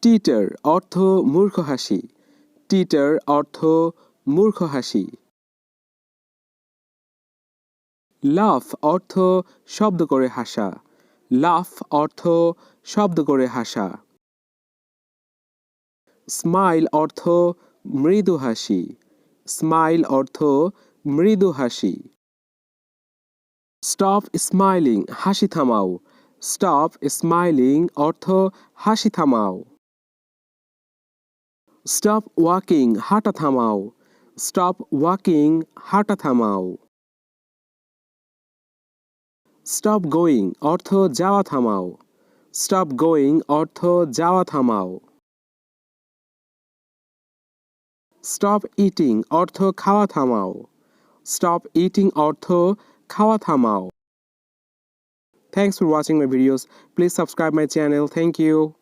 টিটার অর্থ মূর্খ হাসি। টিটার অর্থ মূর্খ হাসি। লাফ অর্থ শব্দ করে হাসা। লাফ অর্থ শব্দ করে হাসা। স্মাইল অর্থ মৃদু হাসি। স্মাইল অর্থ মৃদু হাসি। স্টপ স্মাইলিং হাসি থামাও। স্টপ স্মাইলিং অর্থ হাসি থামাও। স্টপ ওয়াকিং হাঁটা থামাও। স্টপ ওয়াকিং হাঁটা থামাও। স্টপ গোয়িং অর্থ যাওয়া থামাও। স্টপ গোয়িং অর্থ যাওয়া থামাও। স্টপ ইটিং অর্থ খাওয়া থামাও। স্টপ ইটিং অর্থ খাওয়া থামাও। Thanks for watching my videos. Please subscribe my channel. Thank you.